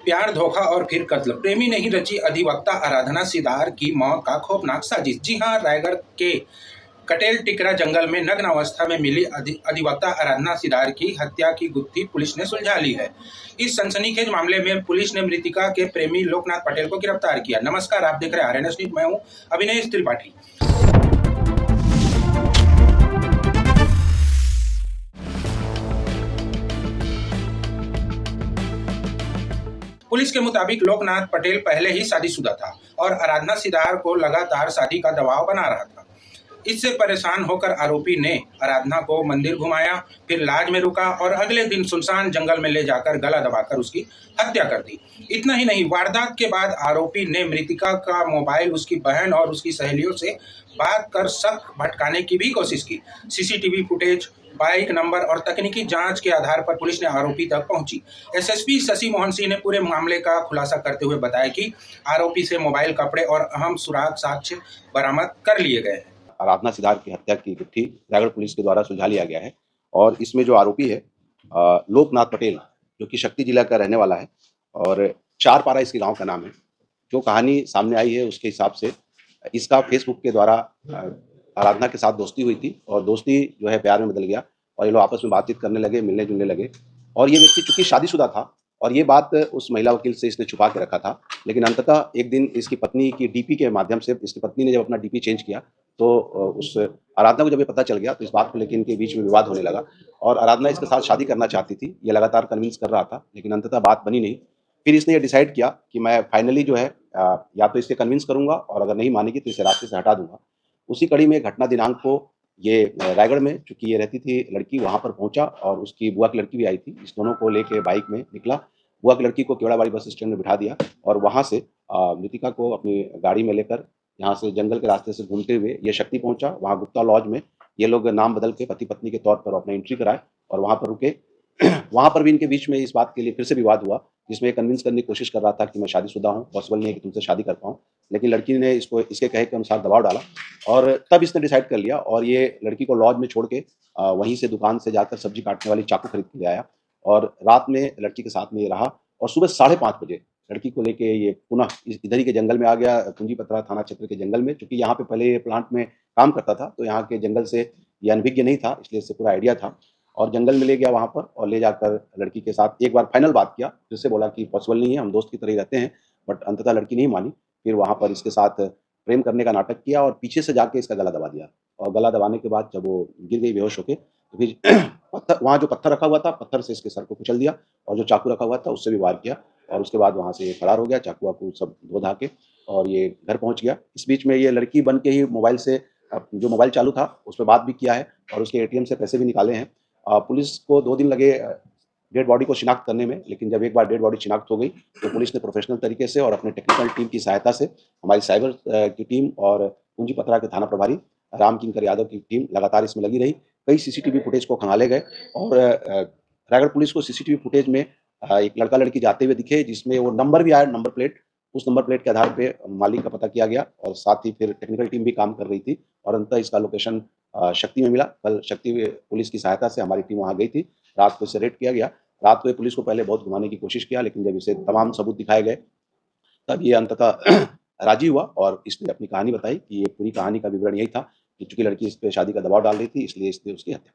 प्यार, धोखा और फिर कत्ल। प्रेमी ने ही रची अधिवक्ता आराधना सिदार की मौत का खौफनाक साजिश। जी हां, रायगढ़ के कटेल टिकरा जंगल में नग्न अवस्था में मिली अधिवक्ता आराधना सिदार की हत्या की गुत्थी पुलिस ने सुलझा ली है। इस सनसनीखेज मामले में पुलिस ने मृतका के प्रेमी लोकनाथ पटेल को गिरफ्तार किया। नमस्कार, आप देख रहे हैं आरएनएस न्यूज। मैं हूं अभिनय त्रिपाठी। पुलिस के मुताबिक लोकनाथ पटेल पहले ही शादीशुदा था और आराधना सिदार को लगातार शादी का दबाव बना रहा था। इससे परेशान होकर आरोपी ने आराधना को मंदिर घुमाया, फिर लाज में रुका और अगले दिन सुनसान जंगल में ले जाकर गला दबाकर उसकी हत्या कर दी। इतना ही नहीं, वारदात के बाद आरोपी ने मृतका का मोबाइल उसकी बहन और उसकी सहेलियों से बात कर शक भटकाने की भी कोशिश की। सीसीटीवी फुटेज, बाइक नंबर और तकनीकी जांच के आधार पर पुलिस ने आरोपी तक पहुंची। एसएसपी शशि मोहन सिंह ने पूरे मामले का खुलासा करते हुए बताया कि आरोपी से मोबाइल, कपड़े और अहम सुराग साक्ष्य बरामद कर लिए गए हैं। आराधना सिदार की हत्या की गुत्थी रायगढ़ पुलिस के द्वारा सुलझा लिया गया है और इसमें जो आरोपी है लोकनाथ पटेल, जो कि शक्ति जिला का रहने वाला है और चारपारा इसके गांव का नाम है। जो कहानी सामने आई है उसके हिसाब से इसका फेसबुक के द्वारा आराधना के साथ दोस्ती हुई थी और दोस्ती जो है प्यार में बदल गया और ये लोग आपस में बातचीत करने लगे, मिलने जुलने लगे। और ये व्यक्ति चूंकि शादीशुदा था और ये बात उस महिला वकील से इसने छुपा के रखा था, लेकिन अंततः एक दिन इसकी पत्नी की डीपी के माध्यम से इसकी पत्नी ने जब अपना डीपी चेंज किया तो उस आराधना को जब ये पता चल गया तो इस बात को लेकर इनके बीच में विवाद होने लगा और आराधना इसके साथ शादी करना चाहती थी। ये लगातार कन्विंस कर रहा था लेकिन अंततः बात बनी नहीं। फिर इसने ये डिसाइड किया कि मैं फाइनली जो है या तो इसे कन्विंस करूंगा और अगर नहीं मानेगी तो इसे रास्ते से हटा दूंगा। उसी कड़ी में घटना दिनांक को ये रायगढ़ में, चूंकि ये रहती थी लड़की, वहां पर पहुंचा और उसकी बुआ की लड़की भी आई थी। इस दोनों को लेके बाइक में निकला, बुआ की लड़की को केवड़ाबाड़ी बस स्टैंड में बिठा दिया और वहां से मृतिका को अपनी गाड़ी में लेकर यहाँ से जंगल के रास्ते से घूमते हुए ये शक्ति पहुंचा। वहाँ गुप्ता लॉज में ये लोग नाम बदल के पति पत्नी के तौर पर अपना एंट्री कराए और वहाँ पर रुके। वहाँ पर भी इनके बीच में इस बात के लिए फिर से विवाद हुआ, जिसमें कन्विंस करने की कोशिश कर रहा था कि मैं शादीशुदा हूँ, पॉसिबल नहीं है कि तुमसे शादी कर पाऊँ। लेकिन लड़की ने इसको इसके कहे के अनुसार दबाव डाला और तब इसने डिसाइड कर लिया और ये लड़की को लॉज में छोड़ के वहीं से दुकान से जाकर सब्जी काटने वाली चाकू खरीद के ले आया और रात में लड़की के साथ में ये रहा और सुबह 5:30 बजे लड़की को लेके ये पुनः इधर ही के जंगल में आ गया, कुंजीपत्रा थाना क्षेत्र के जंगल में। क्योंकि यहाँ पे पहले ये प्लांट में काम करता था तो यहाँ के जंगल से ये अनभिज्ञ नहीं था, इसलिए इससे पूरा आइडिया था और जंगल में ले गया वहाँ पर और ले जाकर लड़की के साथ एक बार फाइनल बात किया, जिससे बोला कि पॉसिबल नहीं है, हम दोस्त की तरह ही रहते हैं। बट अंततः लड़की नहीं मानी। फिर वहाँ पर इसके साथ प्रेम करने का नाटक किया और पीछे से जाके इसका गला दबा दिया और गला दबाने के बाद जब वो गिर गई बेहोश होके तो फिर पत्थर, वहाँ जो पत्थर रखा हुआ था, पत्थर से इसके सर को कुचल दिया और जो चाकू रखा हुआ था उससे भी वार किया और उसके बाद वहाँ से ये फरार हो गया, चाकू वाकू सब धो धा के, और ये घर पहुँच गया। इस बीच में ये लड़की बन के ही मोबाइल से जो मोबाइल चालू था उस पर बात भी किया है और उसके एटीएम से पैसे भी निकाले हैं। पुलिस को 2 दिन लगे डेड बॉडी को शिनाख्त करने में, लेकिन जब एक बार डेड बॉडी शिनाख्त हो गई तो पुलिस ने प्रोफेशनल तरीके से और अपने टेक्निकल टीम की सहायता से, हमारी साइबर की टीम और कुंजीपत्रा के थाना प्रभारी राम किंकर यादव की टीम लगातार इसमें लगी रही। कई सीसीटीवी फुटेज को खंगाले गए और रायगढ़ पुलिस को सीसीटीवी फुटेज में एक लड़का लड़की जाते हुए दिखे, जिसमें वो नंबर भी आया, नंबर प्लेट। उस नंबर प्लेट के आधार पे मालिक का पता किया गया और साथ ही फिर टेक्निकल टीम भी काम कर रही थी और अंततः इसका लोकेशन शक्ति में मिला। कल शक्ति पुलिस की सहायता से हमारी टीम वहाँ गई थी, रात को इसे रेड किया गया। रात को पुलिस को पहले बहुत घुमाने की कोशिश किया, लेकिन जब इसे तमाम सबूत दिखाए गए तब ये अंततः राजी हुआ और इसने अपनी कहानी बताई कि ये पूरी कहानी का विवरण यही था कि चूंकि लड़की इस पर शादी का दबाव डाल रही थी, इसलिए इसने उसकी हत्या कर दी।